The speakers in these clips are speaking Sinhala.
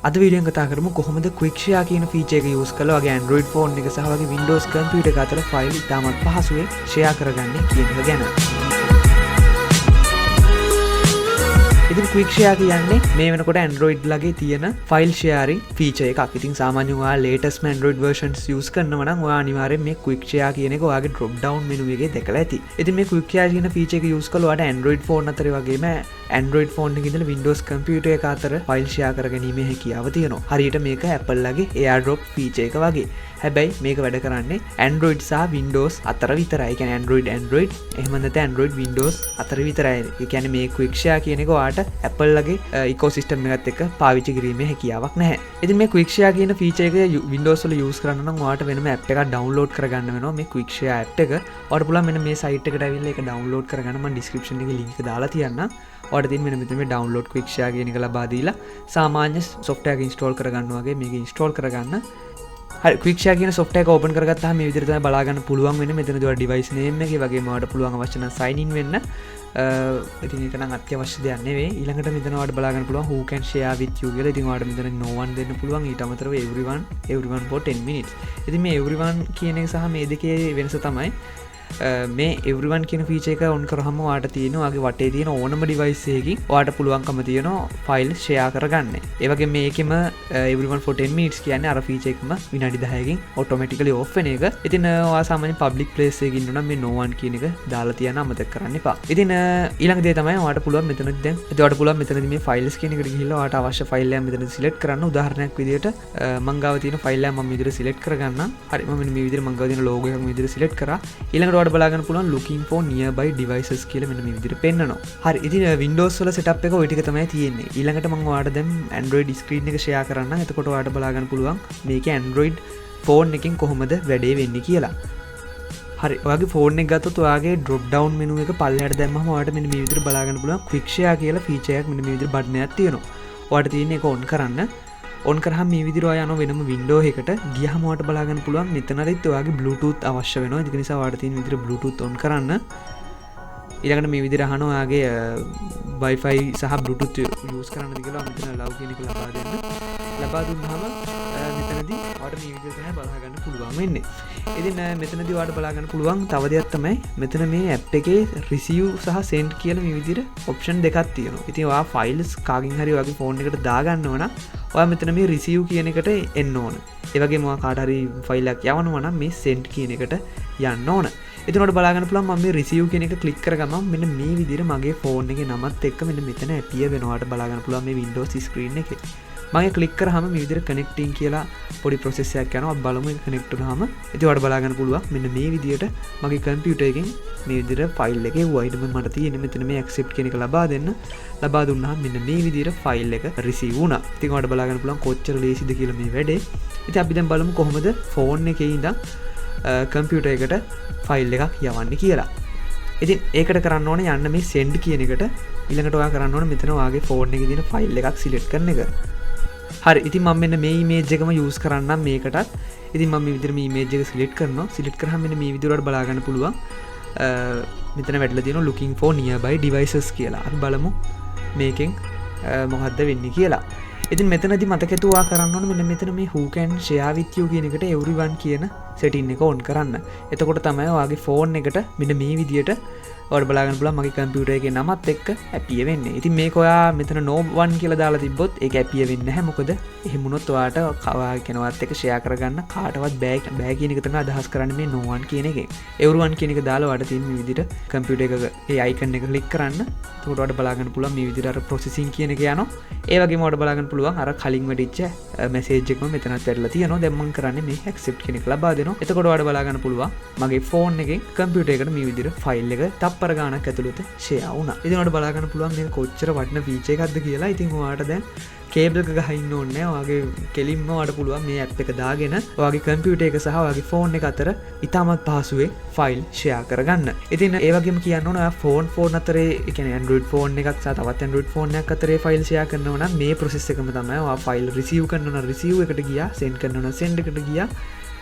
අද වීඩියෝ එකෙන් කතා කරමු කොහොමද quick share කියන feature එක use කරලා ඔයාගේ Android phone එක සහ ඔයාගේ Windows computer එක අතර file ඉතාමත් පහසුවෙන් share කරගන්නේ කියන එක ගැන. ඉතින් quick share කියන්නේ මේ වෙනකොට Android ලගේ තියෙන file sharing feature එකක්. ඉතින් සාමාන්‍යයෙන් ඔයා latest Android versions use කරනවා නම් ඔයා අනිවාර්යෙන් මේ quick share කියන එක ඔයාගේ drop down menu එකේ දැකලා ඇති. ඉතින් මේ quick share කියන feature එක use කරලා ඔයාට Android phone අතරේ වගේම Android phone එකේ ඉඳලා Windows computer එක අතර file share කරගැනීමේ හැකියාව තියෙනවා. හරියට මේක Apple ලගේ AirDrop feature එක වගේ. හැබැයි මේක වැඩ කරන්නේ Android සහ Windows අතර විතරයි. ඒ කියන්නේ Android එහෙම නැත්නම් Android Windows අතර විතරයි. ඒ කියන්නේ මේ quick share කියන එක ඔයාට Apple ලගේ ecosystem එකත් එක්ක පාවිච්චි කිරීමේ හැකියාවක් නැහැ. ඉතින් මේ quick share කියන feature එක Windows වල use කරන්න නම් ඔයාට වෙනම app එකක් download කරගන්න වෙනවා. මේ quick share app එක. ඔයාට පුළුවන් මෙන්න මේ site එකට ඇවිල්ලා ඒක download කරගන්න. මම description එකේ link එක දාලා තියන්නම්. ඔයාට තියෙන මෙන්න මෙතන මේ download quick share කියන එක ලබා දීලා සාමාන්‍ය software එක install කරගන්න වගේ මේක install කරගන්න. හරි quick share කියන software එක open කරගත්තාම මේ විදිහට තමයි බලා ගන්න පුළුවන් වෙන්නේ. මෙතනදී ඔයාලා device name එකේ වගේම ඔයාලට පුළුවන් අවශ්‍ය නම් sign in වෙන්න. ඉතින් ඒක නම් අත්‍යවශ්‍ය දෙයක් නෙවෙයි. ඊළඟට මෙතන ඔයාලට බලා ගන්න පුළුවන් who can share with you කියලා. ඉතින් ඔයාලට මෙතන no one දෙන්න පුළුවන්. ඊට අමතරව everyone for 10 minutes. ඉතින් මේ everyone කියන එක සහ මේ දෙකේ වෙනස තමයි මේ everyone කියන feature එක on කරාම ඔයාලට තියෙන ඔයාගේ වටේ තියෙන ඕනම device එකකින් ඔයාලට පුළුවන්කම තියෙනවා file share කරගන්න. ඒ වගේම මේකෙම everyone for 10 minutes කියන්නේ අර feature එකම විනාඩි 10කින් automatically off වෙන එක. ඉතින් ඔයා සාමාන්‍ය public place එකක ඉන්නවා නම් මේ no one කියන එක දාලා තියන්න අමතක කරන්න එපා. ඉතින් ඊළඟ දේ තමයි ඔයාලට පුළුවන් මෙතනදී දැන් ඔයාලට පුළුවන් මෙතනදී මේ files කියන එකට ගිහිල්ලා ඔයාලට අවශ්‍ය file එක මෙතනදී select කරන්න. උදාහරණයක් විදිහට මං ගාව තියෙන file එක මම මේ විදිහට select කරගන්නම්. හරි මම මෙන්න මේ විදිහට මං ගාව තියෙන logo එකක් මේ විදිහට select කරා. ඊළඟට ඔයාලට බලා ගන්න පුළුවන් looking for nearby devices කියලා මෙන්න මේ විදිහට පෙන්නනවා. හරි ඉතින් Windows වල setup එක ওই ටික තමයි තියෙන්නේ. ඊළඟට මම ඔයාලට දැන් Android screen එක share කරන්නම්. එතකොට ඔයාලට බලා ගන්න පුළුවන් මේකේ Android phone එකෙන් කොහොමද වැඩේ වෙන්නේ කියලා. හරි ඔයාගේ phone එක ගත්තොත් ඔයාගේ drop down menu එක පල්ලෙහාට දැම්මම ඔයාලට මෙන්න මේ විදිහට බලා ගන්න පුළුවන් quick share කියලා feature එකක් මෙන්න මේ විදිහට button එකක් තියෙනවා. ඔයාලට තියෙන්නේ ඒක on කරන්න. on කරාම මේ විදිහට ඔයා යනවා වෙනම window එකකට ගියහම ඔයාලට බලා ගන්න පුළුවන් මෙතනදිත් ඔයාගේ bluetooth අවශ්‍ය වෙනවා. ඒක නිසා ඔයාලට තියෙන විදිහට bluetooth on කරන්න. ඊළඟට මේ විදිහට අහනවා ඔයාගේ wifi සහ bluetooth use කරන්නද කියලා මෙතන allow කියන එක ලබා දෙන්න. ලබා දුන්නාම මෙතනදී ඔයාලට මේ විදිහට තමයි බලා ගන්න පුළුවන් වෙන්නේ. ඉතින් මෙතනදී ඔයාලට බලා ගන්න පුළුවන් තව දෙයක් තමයි මෙතන මේ app එකේ receive සහ send කියලා මේ විදිහට option දෙකක් තියෙනවා. ඉතින් ඔයා files කාගෙන් හරි ඔයාගේ phone එකට දාගන්නව නම් ඔයා මෙතන මේ receive කියන එකට එන්න ඕන. ඒ වගේම ඔයා කාට හරි ෆයිල් එකක් යවනවා නම් මේ send කියන එකට යන්න ඕන. ඉතින් ඔයාලට බලා ගන්න පුළුවන් මම මේ receive කියන එක click කරගමම මෙන්න මේ විදිහට මගේ phone එකේ නමත් එක්ක මෙන්න මෙතන appear වෙනවා. ඔයාලට බලා ගන්න පුළුවන් මේ Windows screen එකේ. මම click කරාම මේ විදිහට connecting කියලා පොඩි process එකක් යනවා. අපි බලමු ඒක connect වුණාම. ඉතින් ඔයාලට බලා ගන්න පුළුවන් මෙන්න මේ විදිහට මගේ computer එකෙන් මේ විදිහට ෆයිල් එක එවුවා. ඊට පස්සේ මට තියෙන්නේ මෙතන මේ accept කියන එක ලබා දෙන්න. ලබා දුන්නාම මෙන්න මේ විදිහට ෆයිල් එක receive වුණා. ඉතින් ඔයාලට බලා ගන්න පුළුවන් කොච්චර ලේසිද කියලා මේ වැඩේ. ඉතින් අපි දැන් බලමු කොහොමද phone එකේ ඉඳන් computer එකට ෆයිල් එකක් යවන්නේ කියලා. ඉතින් ඒකට කරන්න ඕනේ යන්න මේ send කියන එකට. ඊළඟට ඔයා කරන්න ඕනේ මෙතන ඔයාගේ phone එකේ තියෙන ෆයිල් එකක් select කරන එක. හරි ඉතින් මම මෙන්න මේ image එකම use කරන්නම් මේකටත්. ඉතින් මම මේ විදිහට මේ image එක select කරනවා. select කරාම මෙන්න මේ විදිහට බලා ගන්න පුළුවන්. මෙතන වැටලා තියෙනවා looking for nearby devices කියලා. අපි බලමු මේකෙන් මොකද්ද වෙන්නේ කියලා. ඉතින් මෙතනදී මතකෙතු ඔයා කරන්න ඕනේ මෙන්න මෙතන මේ who can share with you කියන එකට everyone කියන setting එක on කරන්න. එතකොට තමයි ඔයාගේ phone එකට මෙන්න මේ විදිහට ඔයාලට බලා ගන්න පුළුවන් මගේ computer එකේ නමත් එක්ක appear වෙන්නේ. ඉතින් මේක ඔයා මෙතන no one කියලා දාලා තිබ්බොත් ඒක appear වෙන්නේ නැහැ. මොකද එහෙම වුණොත් ඔයාට ඔයාගේ කෙනාවත් එක්ක share කරගන්න කාටවත් බෑ කියන එක තමයි අදහස් කරන්නේ මේ no one කියන එකෙන්. everyone කියන එක දාලා ඔයාලට තියෙන මේ විදිහට computer එකක ඒ icon එක click කරන්න. එතකොට ඔයාලට බලා ගන්න පුළුවන් මේ විදිහට අර processing කියන එක යනවා. ඒ වගේම ඔයාලට බලා ගන්න පුළුවන් අර කලින් වැඩිච්ච message එකම මෙතනත් වැටලා තියෙනවා. දැන් මම කරන්නේ මේ accept කියන එක ලබා දෙනවා. එතකොට ඔයාලට බලා ගන්න පුළුවන් මගේ phone එකෙන් computer එකට මේ විදිහට file එක තප්පර ගානක් ඇතුළත share වුණා. ඉතින් ඔයාලට බලා ගන්න පුළුවන් මේක කොච්චර වටින feature එකක්ද කියලා. ඉතින් ඔයාලට දැන් කේබල් එක ගහින්න ඕනේ නැහැ. ඔයාගේ කෙලින්ම ඔයාලට පුළුවන් මේ app එක දාගෙන ඔයාගේ computer එක සහ ඔයාගේ phone එක අතර ඉතාමත් පහසුවෙන් file share කරගන්න. ඉතින් ඒ වගේම කියන්න ඕනේ ඔයා phone අතරේ ඒ කියන්නේ Android phone එකක් සහ තවත් Android phone එකක් අතරේ file share කරනවා නම් මේ process එකම තමයි ඔයා file receive කරනවා නම් receive එකට ගියා, send කරනවා නම් send එකට ගියා.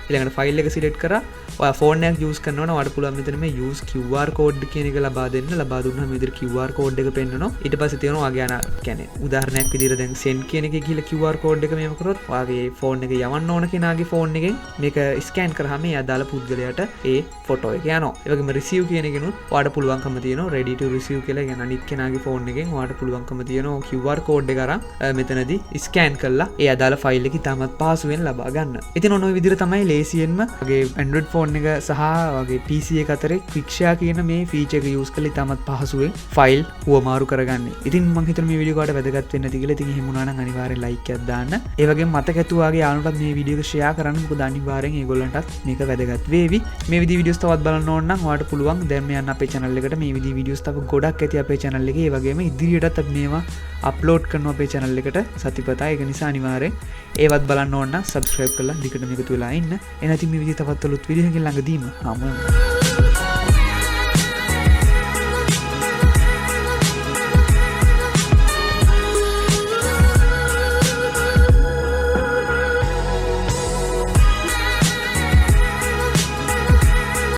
ඊළඟට ෆයිල් එක සිලෙක්ට් කරා. ඔයා ෆෝන් එකක් යූස් කරනවා නම් ඔයාලට පුළුවන් මෙතන මේ use QR code කියන එක ලබා දෙන්න. ලබා දුන්නාම මේ විදිහට QR code එක පෙන්නනවා. ඊට පස්සේ තියෙනවා ඔයාගේ අන කියන්නේ උදාහරණයක් විදිහට දැන් send කියන එකේ ගිහලා QR code එක මෙහෙම කරොත් ඔයාගේ ෆෝන් එක යවන්න ඕන කෙනාගේ ෆෝන් එකෙන් මේක ස්කෑන් කරාම ඒ අදාළ පුද්ගලයාට ඒ ෆොටෝ එක යනවා. ඒ වගේම receive කියන එකනොත් ඔයාලට පුළුවන්කම තියෙනවා ready to receive කියලා. يعني අනිත් කෙනාගේ ෆෝන් එකෙන් ඔයාලට පුළුවන්කම තියෙනවා QR code එක අරන් මෙතනදී ස්කෑන් කරලා ඒ අදාළ ෆයිල් එක ඉතාමත් පහසුවෙන් ලබා ගන්න. ඉතින් ඔන්න ඔය විදිහට තමයි ලේසියෙන්ම වගේ Android ෆෝන් එක සහ වගේ PC එක අතරේ quick share කියන මේ ෆීචර් එක යූස් කරලා ඉතාමත් පහසුවෙන් ෆයිල් හුවමාරු කරගන්නේ. ඉතින් මම හිතනවා මේ වීඩියෝ එකට වැදගත් වෙන්න ඇති කියලා. ඉතින් එහෙම වුණා නම් අනිවාර්යෙන් like එකක් දාන්න. ඒ වගේම මතක ඇතුව වගේ යාළුවන්ටත් මේ වීඩියෝ එක share කරන්න. මොකද අනිවාර්යෙන් ඒගොල්ලන්ටත් මේක වැදගත් වේවි. මේ විදිහේ වීඩියෝස් තවත් බලන්න ඕන නම් ඔයාලට පුළුවන් දැන් මේ යන්න අපේ channel එකට. මේ විදිහේ වීඩියෝස් තව ගොඩක් ඇති අපේ channel එකේ. ඒ වගේම ඉදිරියටත් අපි මේවා අප්ලෝඩ් කරනවා අපේ channel එකට සතිපතා. ඒක නිසා අනිවාර්යෙන් ඒවත් බලන්න ඕන නම් subscribe කරලා දිගටම එකතු වෙලා ඉන්න. එනතින් මේ විදිහේ තවත් අලුත් වීඩියෝ එකකින් ළඟදීම හමු වෙමු.